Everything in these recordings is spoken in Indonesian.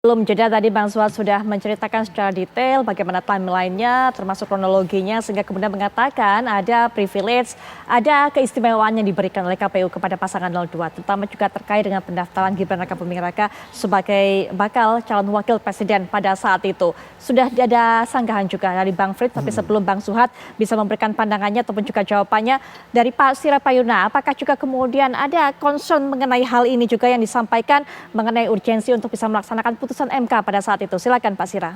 Belum jeda tadi Bang Suat sudah menceritakan secara detail bagaimana timeline-nya, termasuk kronologinya, sehingga kemudian mengatakan ada privilege, ada keistimewaan yang diberikan oleh KPU kepada pasangan 02, terutama juga terkait dengan pendaftaran Gibran Rakabuming Raka sebagai bakal calon wakil presiden pada saat itu. Sudah ada sanggahan juga dari Bang Frits, tapi sebelum Bang Suhat bisa memberikan pandangannya ataupun juga jawabannya dari Pak Sirapayuna, apakah juga kemudian ada concern mengenai hal ini juga yang disampaikan mengenai urgensi untuk bisa melaksanakan putusan MK pada saat itu. Silakan Pak Sira.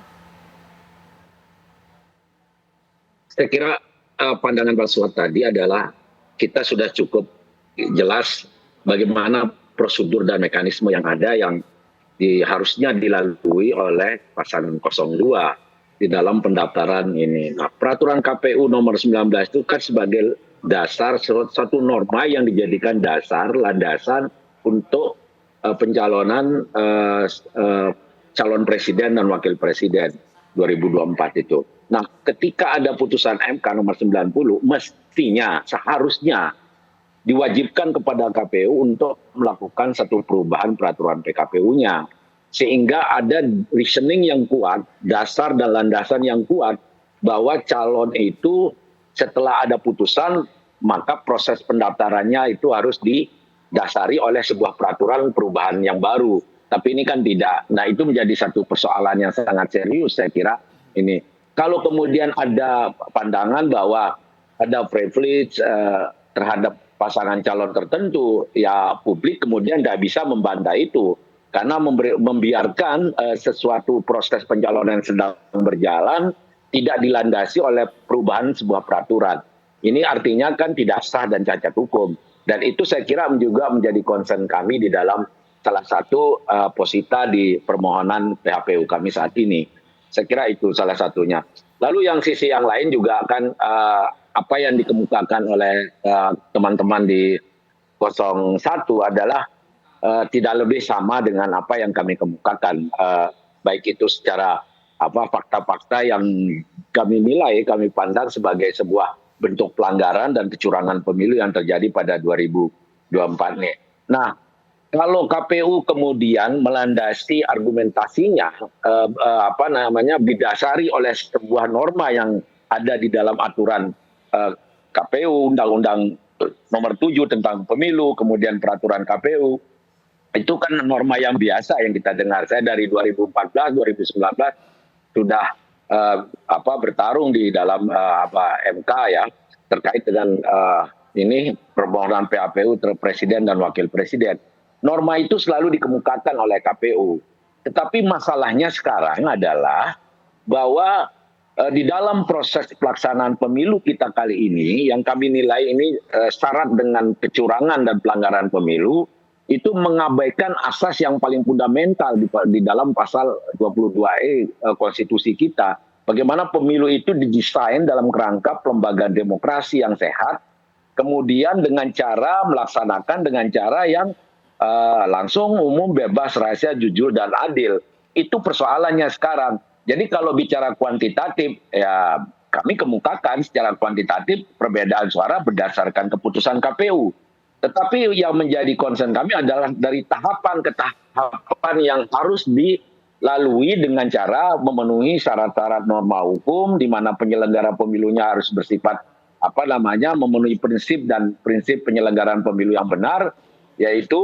Saya kira pandangan Pak Suat tadi adalah kita sudah cukup jelas bagaimana prosedur dan mekanisme yang ada yang harusnya dilalui oleh pasangan 02 di dalam pendaftaran ini. Nah, peraturan KPU nomor 19 itu kan sebagai dasar satu norma yang dijadikan dasar landasan untuk pencalonan calon presiden dan wakil presiden 2024 itu. Nah, ketika ada putusan MK nomor 90, mestinya, seharusnya diwajibkan kepada KPU untuk melakukan satu perubahan peraturan PKPU-nya. Sehingga ada reasoning yang kuat, dasar dan landasan yang kuat, bahwa calon itu setelah ada putusan, maka proses pendaftarannya itu harus didasari oleh sebuah peraturan perubahan yang baru. Tapi ini kan tidak. Nah, itu menjadi satu persoalan yang sangat serius saya kira ini. Kalau kemudian ada pandangan bahwa ada privilege terhadap pasangan calon tertentu, ya publik kemudian tidak bisa membantah itu. Karena membiarkan sesuatu proses pencalonan yang sedang berjalan tidak dilandasi oleh perubahan sebuah peraturan. Ini artinya kan tidak sah dan cacat hukum. Dan itu saya kira juga menjadi concern kami di dalam salah satu posita di permohonan PHPU kami saat ini. Saya kira itu salah satunya. Lalu yang sisi yang lain juga kan apa yang dikemukakan oleh teman-teman di 01 adalah tidak lebih sama dengan apa yang kami kemukakan. Baik itu secara fakta-fakta yang kami nilai, kami pandang sebagai sebuah bentuk pelanggaran dan kecurangan pemilu yang terjadi pada 2024 ini. Nah, kalau KPU kemudian melandasi argumentasinya didasari oleh sebuah norma yang ada di dalam aturan KPU, Undang-Undang nomor 7 tentang pemilu, kemudian peraturan KPU, itu kan norma yang biasa yang kita dengar. Saya dari 2014, 2019 sudah bertarung di dalam MK ya terkait dengan ini permohonan PHPU presiden dan wakil presiden. Norma itu selalu dikemukakan oleh KPU. Tetapi masalahnya sekarang adalah bahwa di dalam proses pelaksanaan pemilu kita kali ini, yang kami nilai ini syarat dengan kecurangan dan pelanggaran pemilu, itu mengabaikan asas yang paling fundamental di dalam pasal 22E konstitusi kita. Bagaimana pemilu itu didesain dalam kerangka pelembagaan demokrasi yang sehat, kemudian dengan cara melaksanakan dengan cara yang langsung, umum, bebas, rahasia, jujur, dan adil. Itu persoalannya sekarang. Jadi kalau bicara kuantitatif, ya kami kemukakan secara kuantitatif perbedaan suara berdasarkan keputusan KPU. Tetapi yang menjadi concern kami adalah dari tahapan ke tahapan yang harus dilalui dengan cara memenuhi syarat-syarat norma hukum, di mana penyelenggara pemilunya harus bersifat memenuhi prinsip dan prinsip penyelenggaraan pemilu yang benar, yaitu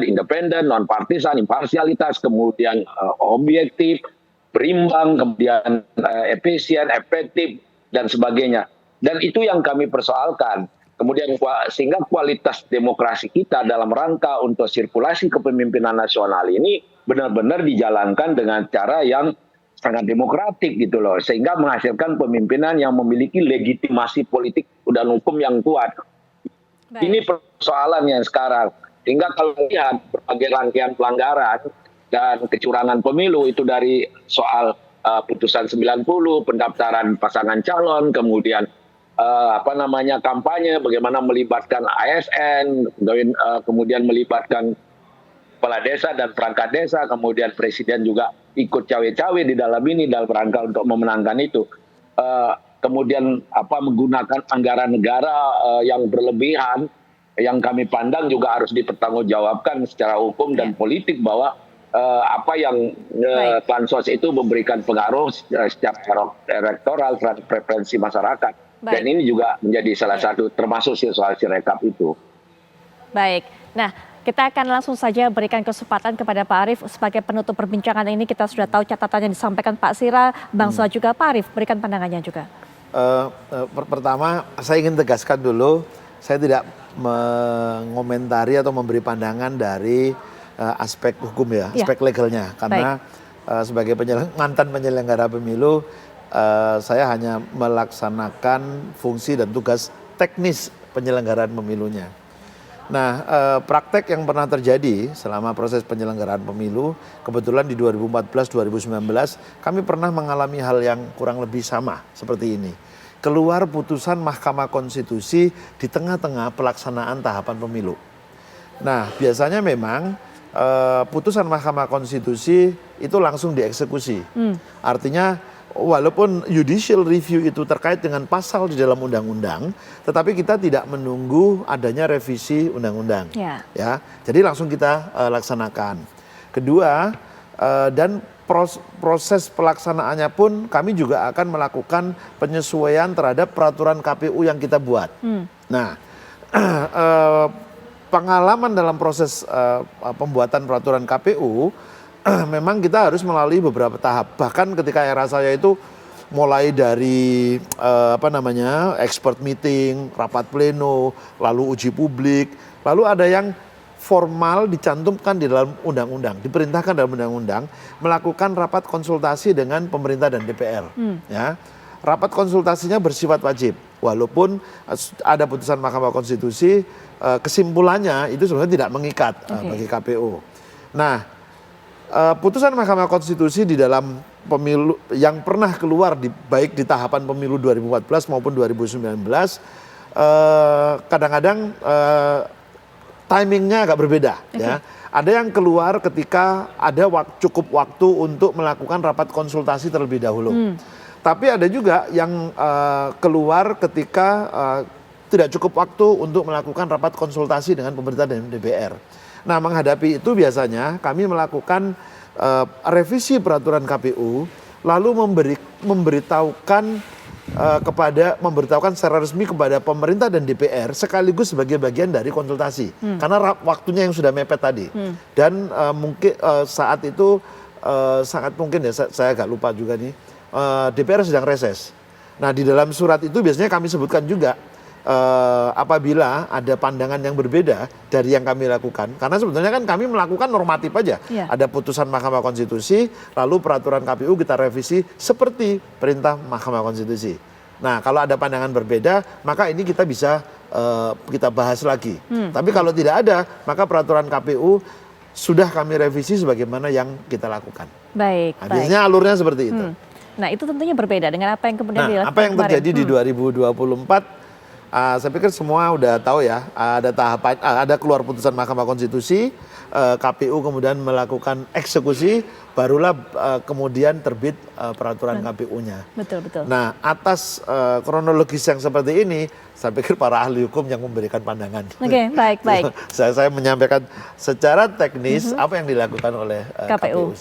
independen, non partisan, imparsialitas, kemudian objektif, berimbang, kemudian efisien, efektif, dan sebagainya. Dan itu yang kami persoalkan. Kemudian sehingga kualitas demokrasi kita dalam rangka untuk sirkulasi kepemimpinan nasional ini benar-benar dijalankan dengan cara yang sangat demokratik gitu loh. Sehingga menghasilkan pemimpinan yang memiliki legitimasi politik dan hukum yang kuat. Baik. Ini persoalannya sekarang. Sehingga kalau lihat berbagai rangkaian pelanggaran dan kecurangan pemilu itu dari soal putusan 90, pendaftaran pasangan calon, kemudian kampanye, bagaimana melibatkan ASN, kemudian melibatkan kepala desa dan perangkat desa, kemudian presiden juga ikut cawe-cawe di dalam ini dalam rangka untuk memenangkan itu. Kemudian menggunakan anggaran negara yang berlebihan, yang kami pandang juga harus dipertanggungjawabkan secara hukum dan politik bahwa apa yang Baik. bansos itu memberikan pengaruh secara elektoral terhadap preferensi masyarakat. Dan Baik. ini juga menjadi salah Ya. satu termasuk soal Sirekap itu. Baik. Nah, kita akan langsung saja berikan kesempatan kepada Pak Arief sebagai penutup perbincangan ini. Kita sudah tahu catatan yang disampaikan Pak Sira, Bang Suat juga Pak Arief, berikan pandangannya juga. Pertama, saya ingin tegaskan dulu, saya tidak mengomentari atau memberi pandangan dari aspek hukum ya, Ya. aspek legalnya. Karena sebagai mantan penyelenggara pemilu, saya hanya melaksanakan fungsi dan tugas teknis penyelenggaraan pemilunya. Nah, praktek yang pernah terjadi selama proses penyelenggaraan pemilu, kebetulan di 2014-2019 kami pernah mengalami hal yang kurang lebih sama seperti ini. Keluar putusan Mahkamah Konstitusi di tengah-tengah pelaksanaan tahapan pemilu. Nah, biasanya memang putusan Mahkamah Konstitusi itu langsung dieksekusi. Artinya walaupun judicial review itu terkait dengan pasal di dalam undang-undang, tetapi kita tidak menunggu adanya revisi undang-undang. Ya, jadi langsung kita laksanakan. Kedua, dan proses pelaksanaannya pun kami juga akan melakukan penyesuaian terhadap peraturan KPU yang kita buat. Nah, pengalaman dalam proses pembuatan peraturan KPU, memang kita harus melalui beberapa tahap. Bahkan ketika era saya itu mulai dari expert meeting, rapat pleno, lalu uji publik, lalu ada yang formal dicantumkan di dalam undang-undang, diperintahkan dalam undang-undang melakukan rapat konsultasi dengan pemerintah dan DPR. Ya, rapat konsultasinya bersifat wajib, walaupun ada putusan Mahkamah Konstitusi, kesimpulannya itu sebenarnya tidak mengikat bagi KPU. Nah, putusan Mahkamah Konstitusi di dalam pemilu yang pernah keluar baik di tahapan pemilu 2014 maupun 2019 kadang-kadang timingnya agak berbeda. Ya. Ada yang keluar ketika ada cukup waktu untuk melakukan rapat konsultasi terlebih dahulu. Tapi ada juga yang keluar ketika tidak cukup waktu untuk melakukan rapat konsultasi dengan pemerintah dan DPR. Nah, menghadapi itu biasanya kami melakukan revisi peraturan KPU, lalu memberitahukan secara resmi kepada pemerintah dan DPR sekaligus sebagai bagian dari konsultasi. Karena waktunya yang sudah mepet tadi. Dan mungkin saat itu sangat mungkin ya, saya agak lupa juga nih, DPR sedang reses. Nah, di dalam surat itu biasanya kami sebutkan juga apabila ada pandangan yang berbeda dari yang kami lakukan, karena sebetulnya kan kami melakukan normatif aja. Ada putusan Mahkamah Konstitusi, lalu peraturan KPU kita revisi seperti perintah Mahkamah Konstitusi. Nah, kalau ada pandangan berbeda, maka ini kita bisa kita bahas lagi. Tapi kalau tidak ada, maka peraturan KPU sudah kami revisi sebagaimana yang kita lakukan. Baik. Nah, biasanya alurnya seperti itu. Nah, itu tentunya berbeda dengan apa yang kemudian dilakukan apa yang terjadi di 2024. Saya pikir semua udah tahu ya, ada tahapan, ada keluar putusan Mahkamah Konstitusi, KPU kemudian melakukan eksekusi, barulah kemudian terbit peraturan KPU-nya. Betul. Nah, atas kronologis yang seperti ini, saya pikir para ahli hukum yang memberikan pandangan. Oke, baik. Saya menyampaikan secara teknis apa yang dilakukan oleh KPU.